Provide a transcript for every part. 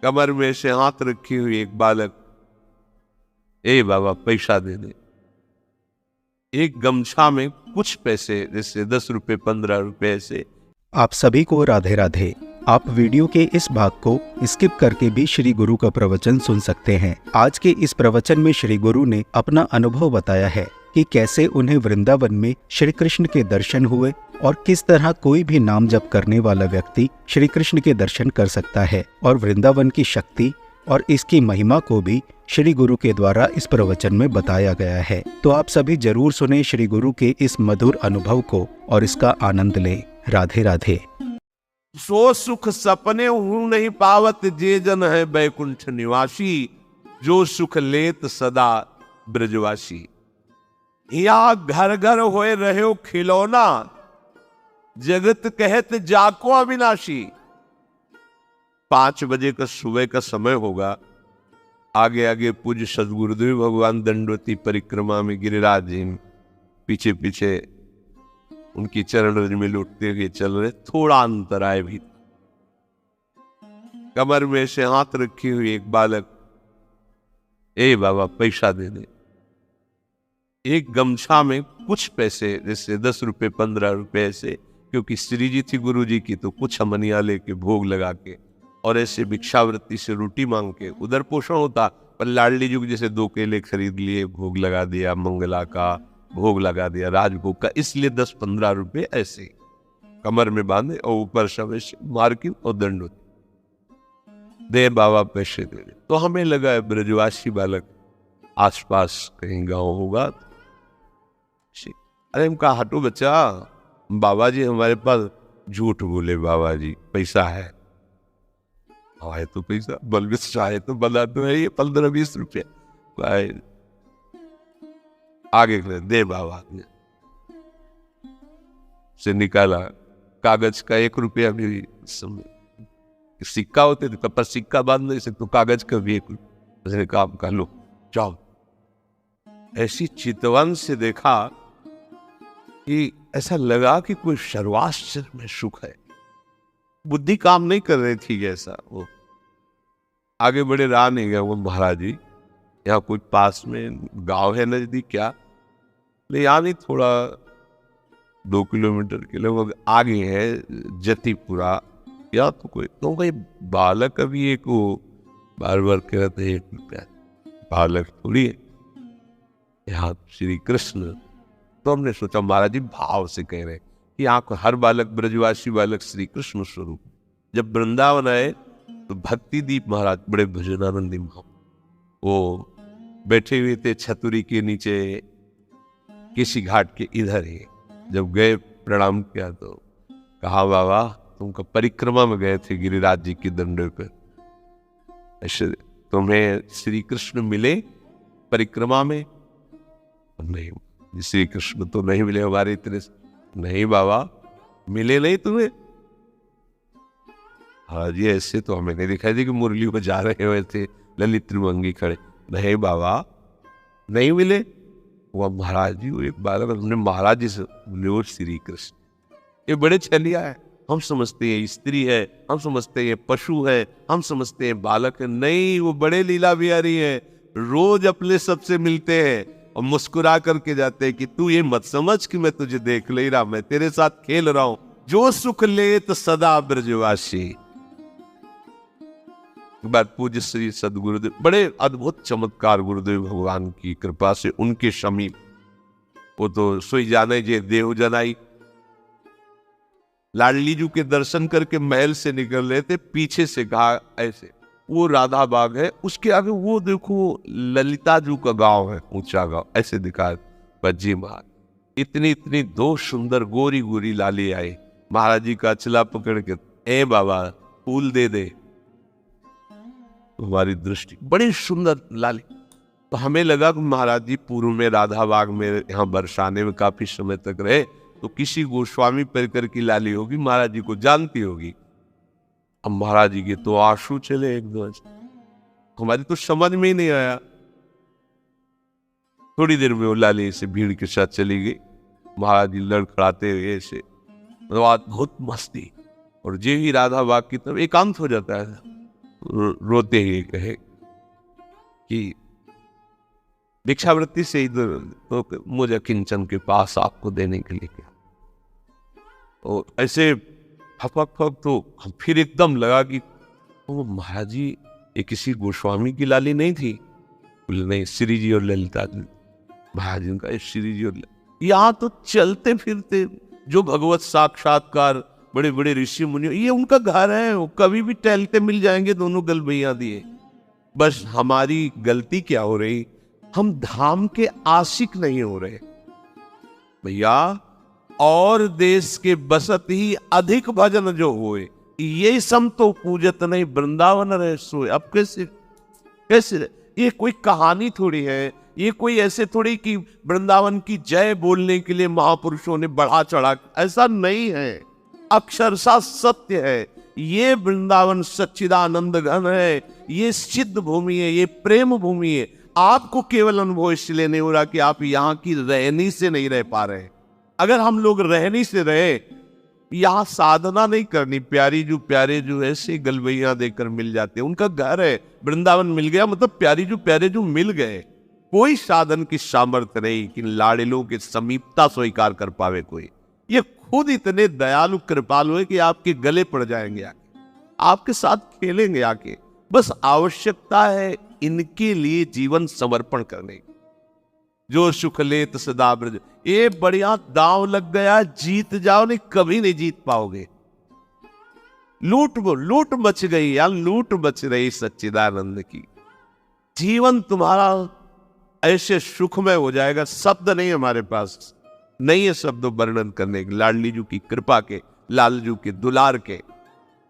कमर में से हाथ रखी हुई एक बालक, ए बाबा पैसा दे दे। एक गमछा में कुछ पैसे, जैसे 10 रुपए 15 रुपए ऐसे। आप सभी को राधे राधे। आप वीडियो के इस भाग को स्किप करके भी श्री गुरु का प्रवचन सुन सकते हैं। आज के इस प्रवचन में श्री गुरु ने अपना अनुभव बताया है कि कैसे उन्हें वृंदावन में श्री कृष्ण के दर्शन हुए और किस तरह कोई भी नाम जप करने वाला व्यक्ति श्री कृष्ण के दर्शन कर सकता है, और वृंदावन की शक्ति और इसकी महिमा को भी श्री गुरु के द्वारा इस प्रवचन में बताया गया है। तो आप सभी जरूर सुने श्री गुरु के इस मधुर अनुभव को और इसका आनंद लें। राधे राधे। सो सुख सपने हूं नहीं पावत, जे जन है बैकुंठ निवासी, जो सुख लेत सदा ब्रजवासी। या घर घर होए रहे खिलौना, जगत कहत जाको अविनाशी। 5 बजे का सुबह का समय होगा। आगे आगे पूज्य सदगुरुदेव भगवान दंडवती परिक्रमा में गिरिराज जी पीछे पीछे उनकी चरण रज में लुटते हुए चल रहे। थोड़ा अंतराय भी। कमर में से हाथ रखी हुई एक बालक, ए बाबा पैसा दे दे। एक गमछा में कुछ पैसे, जैसे 10 रुपए 15 रुपए ऐसे, क्योंकि श्री जी थी गुरु जी की, तो कुछ अमनिया लेके भोग लगा के और ऐसे भिक्षावृत्ति से रोटी मांग के उधर पोषण होता। पर लाडली जी जैसे 2 केले खरीद लिए, भोग लगा दिया, मंगला का भोग लगा दिया, राजभोग का, इसलिए 10-15 रुपए ऐसे कमर में बांधे और ऊपर सब ऐसे मार्किन और दंड दे बाबा पैसे दे दे। तो हमें लगा ब्रजवासी बालक आसपास कहीं गांव होगा। अरे हम कहा हटो बच्चा, बाबा जी हमारे पास झूठ बोले, बाबा जी पैसा है। आए तो पैसा, बलविश आए तो बना तो है ये 15-20 रुपया आगे दे। बाबा ने से निकाला कागज का 1 रुपया भी, सिक्का होते थे पर सिक्का बांध नहीं सकते, तो कागज का भी 1 रुपया काम कर लो जाओ। ऐसी चितवन से देखा कि ऐसा लगा कि कोई सर्वाश्चर्य में सुख है। बुद्धि काम नहीं कर रही थी ऐसा। वो आगे बड़े रहा नहीं गया। वो महाराज जी यहाँ कोई पास में गांव है नजदीक क्या, ले यहाँ नहीं, थोड़ा 2 किलोमीटर के लगभग आगे है जतीपुरा, या तो कोई बालक अभी एक वो बार बार कह रहे थे 1 रुपया, बालक थोड़ी है यहाँ श्री कृष्ण। तो हमने सोचा महाराज जी भाव से कह रहे कि यहाँ हर बालक ब्रजवासी बालक श्री कृष्ण स्वरूप। जब वृंदावन आए तो भक्ति दीप महाराज बड़े भजनानंदी वो बैठे हुए थे छतुरी के नीचे किसी घाट के इधर ही। जब गए प्रणाम किया तो कहा बाबा तुमको परिक्रमा में गए थे गिरिराज जी की दंडे पे, ऐसे तुम्हें श्री कृष्ण मिले परिक्रमा में? नहीं, श्री कृष्ण तो नहीं मिले हमारे इतने। नहीं बाबा मिले नहीं तुम्हें? हाँ जी, ऐसे तो हमें नहीं दिखाई दी कि मुरली में जा रहे हुए थे ललित त्रिभंगी खड़े। नहीं बाबा नहीं मिले। वो महाराज जी, वो एक बालक, हमने महाराज जी से बोले वो श्री कृष्ण, ये बड़े छलिया है, हम समझते हैं स्त्री है, हम समझते हैं पशु है, हम समझते हैं बालक है। नहीं, वो बड़े लीला बिहारी है, रोज अपने सबसे मिलते हैं और मुस्कुरा करके जाते हैं कि तू ये मत समझ कि मैं तुझे देख ले रहा, मैं तेरे साथ खेल रहा हूं। जो सुख लेत सदा ब्रजवासी। बात पूज्य श्री सदगुरुदेव, बड़े अद्भुत चमत्कार गुरुदेव भगवान की कृपा से उनके समीप। वो तो सोई जाने जे देव जनाई। लाडली जी के दर्शन करके महल से निकल रहे थे, पीछे से कहा ऐसे, वो राधा बाग है, उसके आगे वो देखो ललिता जू का गांव है, ऊंचा गांव, ऐसे दिखा बज्जी महाराज। इतनी इतनी 2 सुंदर गोरी गोरी लाली आई। महाराज जी का अचला पकड़ के, ए बाबा फूल दे दे। हमारी दृष्टि बड़ी सुंदर लाली। तो हमें लगा कि महाराज जी पूर्व में राधा बाग में यहाँ बरसाने में काफी समय तक रहे, तो किसी गोस्वामी परिकर की लाली होगी, महाराज जी को जानती होगी। अब महाराज जी के तो आंसू चले एकदम, हमारी तो समझ में ही नहीं आया। थोड़ी देर में वो लाली से भीड़ के साथ चली गई। महाराज जी लड़खड़ाते हुए ऐसे, बहुत मस्ती। और जे ही राधा बाग की तरफ एकांत हो जाता है, रोते हुए कहे कि भिक्षावृत्ति से इधर तो मुझे किंचन के पास आपको देने के लिए क्या। और ऐसे फक तो फिर एकदम लगा कि वो महाराज जी ये किसी गोस्वामी की लाली नहीं थी। बोले नहीं, श्री जी और ललिता जी महाराज जी का श्री जी और यहाँ तो चलते फिरते जो भगवत साक्षात्कार बड़े बड़े ऋषि मुनि, ये उनका घर है, वो कभी भी टहलते मिल जाएंगे दोनों गलबैया दिए। बस हमारी गलती क्या हो रही, हम धाम के आशिक नहीं हो रहे भैया। और देश के बसत ही अधिक भजन जो हुए, ये सम तो पूजत नहीं वृंदावन रहे सोए। अब कैसे कैसे, ये कोई कहानी थोड़ी है, ये कोई ऐसे थोड़ी कि वृंदावन की जय बोलने के लिए महापुरुषों ने बढ़ा चढ़ा, ऐसा नहीं है, अक्षरशः सत्य है। ये वृंदावन सच्चिदानंद घन है, ये सिद्ध भूमि है, ये प्रेम भूमि है। आपको केवल अनुभव इसलिए नहीं हो रहा कि आप यहाँ की रहनी से नहीं रह पा रहे। अगर हम लोग रहनी से रहे, यहाँ साधना नहीं करनी, प्यारे जो ऐसे गलबैया देकर मिल जाते, उनका घर है, वृंदावन मिल गया मतलब प्यारे जो मिल गए। कोई साधन की सामर्थ्य नहीं कि लाड़िलों के समीपता स्वीकार कर पावे कोई। ये खुद इतने दयालु कृपालु है कि आपके गले पड़ जाएंगे आके, आपके साथ खेलेंगे आके। बस आवश्यकता है इनके लिए जीवन समर्पण करने की। जो सुख लेत सदा ब्रज, ये बढ़िया दांव लग गया, जीत जाओ, नहीं कभी नहीं जीत पाओगे। लूट मच गई यार, लूट मच रही सच्चिदानंद की। जीवन तुम्हारा ऐसे सुखमय हो जाएगा, शब्द नहीं हमारे पास, नहीं है शब्द वर्णन करने के। लाडली जी की कृपा के, लालजू के दुलार के,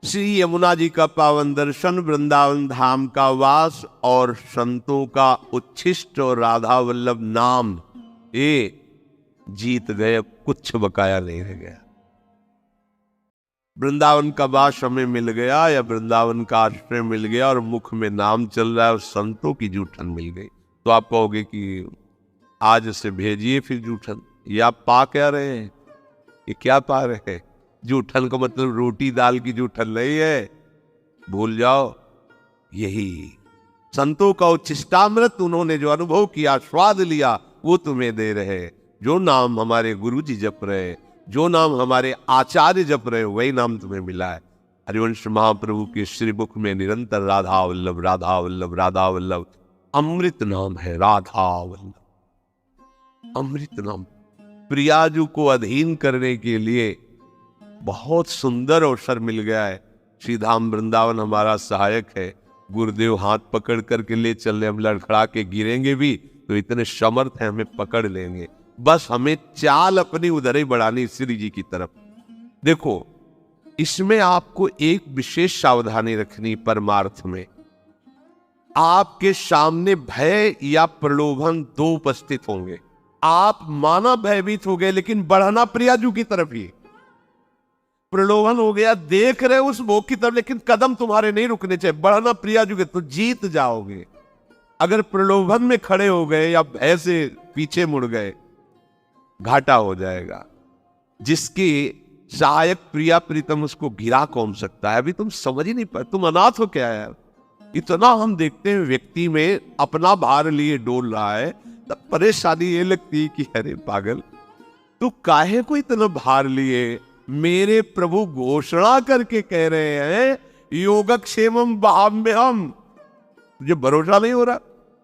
श्री यमुना जी का पावन दर्शन, वृंदावन धाम का वास और संतों का उच्छिष्ट और राधा वल्लभ नाम, ये जीत गए, कुछ बकाया नहीं रह गया। वृंदावन का वास हमें मिल गया या वृंदावन का आश्रय मिल गया और मुख में नाम चल रहा है और संतों की जूठन मिल गई, तो आप कहोगे कि आज से भेजिए फिर जूठन। ये आप पा क्या रहे हैं, ये क्या पा रहे हैं? जूठन का मतलब रोटी दाल की जूठन नहीं है, भूल जाओ। यही संतों का उच्छिष्टामृत, उन्होंने जो अनुभव किया, स्वाद लिया, वो तुम्हें दे रहे। जो नाम हमारे गुरु जी जप रहे, जो नाम हमारे आचार्य जप रहे, वही नाम तुम्हें मिला है। हरिवंश महाप्रभु के श्रीमुख में निरंतर राधा वल्लभ राधा वल्लभ राधा वल्लभ, अमृत नाम है राधा वल्लभ, अमृत नाम। प्रियाजू को अधीन करने के लिए बहुत सुंदर अवसर मिल गया है। श्रीधाम वृंदावन हमारा सहायक है। गुरुदेव हाथ पकड़ करके ले चल रहे, हम लड़खड़ा के गिरेंगे भी तो इतने समर्थ हैं, हमें पकड़ लेंगे। बस हमें चाल अपनी उधर ही बढ़ानी श्री जी की तरफ। देखो, इसमें आपको एक विशेष सावधानी रखनी। परमार्थ में आपके सामने भय या प्रलोभन दो उपस्थित होंगे। आप माना भयभीत हो गए, लेकिन बढ़ना प्रियाजू की तरफ ही। प्रलोभन हो गया, देख रहे उस भोग की तरफ, लेकिन कदम तुम्हारे नहीं रुकने चाहिए, बढ़ना प्रियाजू के, तो जीत जाओगे। अगर प्रलोभन में खड़े हो गए या भय से पीछे मुड़ गए, घाटा हो जाएगा। जिसकी सहायक प्रिया प्रीतम, उसको गिरा कौन सकता है? अभी तुम समझ ही नहीं पाए, तुम अनाथ हो क्या यार? इतना हम देखते हैं व्यक्ति में अपना भार लिए डोल रहा है, तब परेशानी ये लगती है कि अरे पागल, तू काहे को इतना भार लिए? मेरे प्रभु घोषणा करके कह रहे हैं योगक्षेमम वहाम्यहम्। तुझे भरोसा नहीं हो रहा?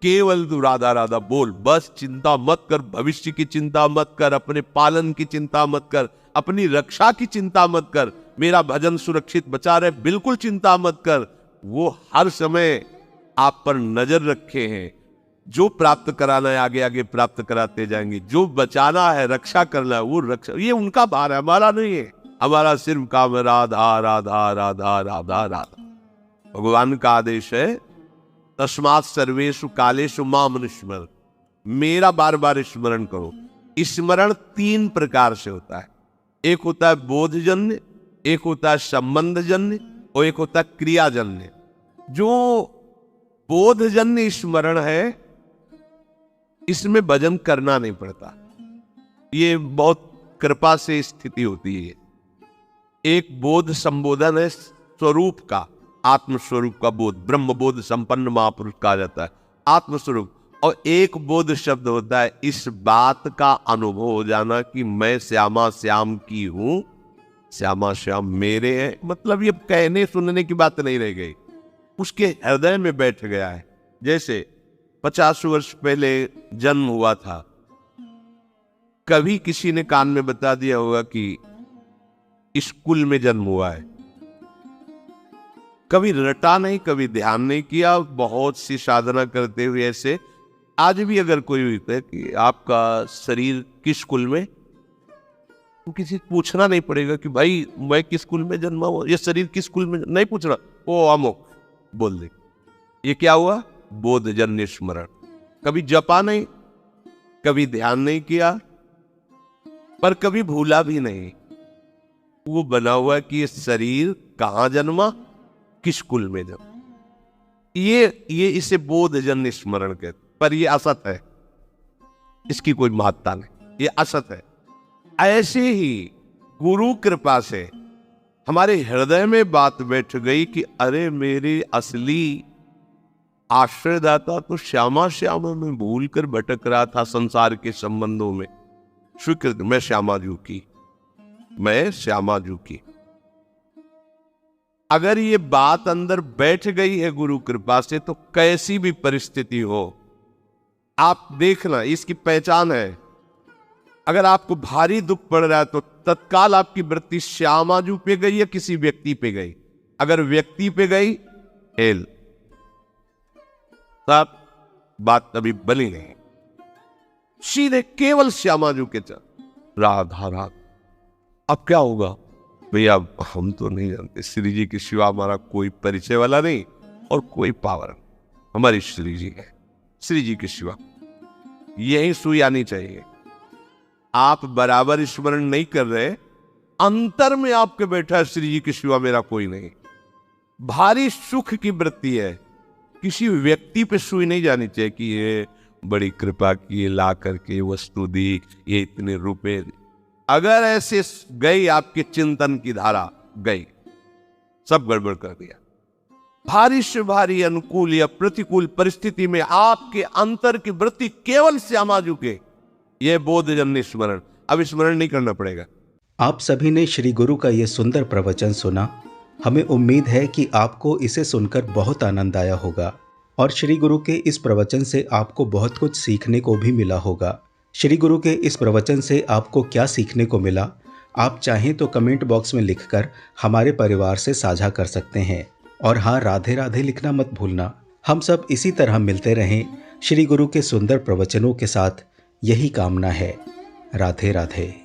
केवल तू राधा राधा बोल, बस चिंता मत कर, भविष्य की चिंता मत कर, अपने पालन की चिंता मत कर, अपनी रक्षा की चिंता मत कर, मेरा भजन सुरक्षित बचा रहे, बिल्कुल चिंता मत कर। वो हर समय आप पर नजर रखे हैं। जो प्राप्त कराना है आगे आगे प्राप्त कराते जाएंगे, जो बचाना है, रक्षा करना है, वो रक्षा, ये उनका भार है, हमारा नहीं है। हमारा सिर्फ काम है राधा राधा राधा राधा राधा। भगवान का आदेश है तस्मात् सर्वेषु कालेषु माम स्मर, मेरा बार बार स्मरण करो। स्मरण तीन प्रकार से होता है। एक होता है बोधजन्य, एक होता है संबंधजन्य और एक होता है क्रियाजन्य। जो बोधजन्य स्मरण है, इसमें भजन करना नहीं पड़ता, ये बहुत कृपा से स्थिति होती है। एक बोध संबोधन है स्वरूप का, आत्मस्वरूप का बोध, ब्रह्म बोध संपन्न महापुरुष कहा जाता है, आत्मस्वरूप। और एक बोध शब्द होता है इस बात का अनुभव हो जाना कि मैं श्यामा श्याम की हूं, श्यामा श्याम मेरे हैं। मतलब ये कहने सुनने की बात नहीं रह गई, उसके हृदय में बैठ गया है। जैसे 50 वर्ष पहले जन्म हुआ था, कभी किसी ने कान में बता दिया होगा कि स्कूल में जन्म हुआ है, कभी रटा नहीं, कभी ध्यान नहीं किया, बहुत सी साधना करते हुए ऐसे। आज भी अगर कोई कहे कि आपका शरीर किस स्कूल में, तो किसी पूछना नहीं पड़ेगा कि भाई मैं किस स्कूल में जन्मा हुआ, ये शरीर किस स्कूल में, नहीं पूछना, वो अमुक बोल दे। ये क्या हुआ? बोधजन्य स्मरण। कभी जपा नहीं, कभी ध्यान नहीं किया, पर कभी भूला भी नहीं। वो बना हुआ कि ये शरीर कहां जन्मा, किस कुल में जन्मा। ये इसे बोधजन्य स्मरण कहते, पर ये असत है, इसकी कोई महत्ता नहीं, ये असत है। ऐसे ही गुरु कृपा से हमारे हृदय में बात बैठ गई कि अरे मेरे असली आश्रयदाता तो श्यामा श्यामा में भूल कर भटक रहा था संसार के संबंधों में। स्वीकृत, मैं श्यामा जू की, मैं श्यामा जू की। अगर ये बात अंदर बैठ गई है गुरु कृपा से, तो कैसी भी परिस्थिति हो आप देखना, इसकी पहचान है। अगर आपको भारी दुख पड़ रहा है तो तत्काल आपकी वृत्ति श्यामाजू पे गई या किसी व्यक्ति पे गई। अगर व्यक्ति पे गई, हेल तब बात अभी बनी नहीं, सीधे केवल श्यामाजू के चल राधा राधा। अब क्या होगा भैया, हम तो नहीं जानते, श्री जी के सिवा हमारा कोई परिचय वाला नहीं और कोई पावर, हमारी श्री जी है, श्री जी के सिवा। यही सुई आनी चाहिए। आप बराबर स्मरण नहीं कर रहे, अंतर में आपके बैठा है श्री जी के सिवा मेरा कोई नहीं। भारी सुख की वृत्ति है, किसी व्यक्ति पे सुई नहीं जानी चाहिए कि ये बड़ी कृपा की, ला करके वस्तु दी, ये इतने रुपए। अगर ऐसे गई आपके चिंतन की धारा गई, सब गड़बड़ कर दिया। भारी से भारी अनुकूल या प्रतिकूल परिस्थिति में आपके अंतर की वृत्ति केवल श्यामाजू के, यह बोधजन्य स्मरण। अब स्मरण नहीं करना पड़ेगा। आप सभी ने श्री गुरु का यह सुंदर प्रवचन सुना। हमें उम्मीद है कि आपको इसे सुनकर बहुत आनंद आया होगा और श्री गुरु के इस प्रवचन से आपको बहुत कुछ सीखने को भी मिला होगा। श्री गुरु के इस प्रवचन से आपको क्या सीखने को मिला, आप चाहें तो कमेंट बॉक्स में लिखकर हमारे परिवार से साझा कर सकते हैं। और हाँ, राधे राधे लिखना मत भूलना। हम सब इसी तरह मिलते रहें श्री गुरु के सुंदर प्रवचनों के साथ, यही कामना है। राधे राधे।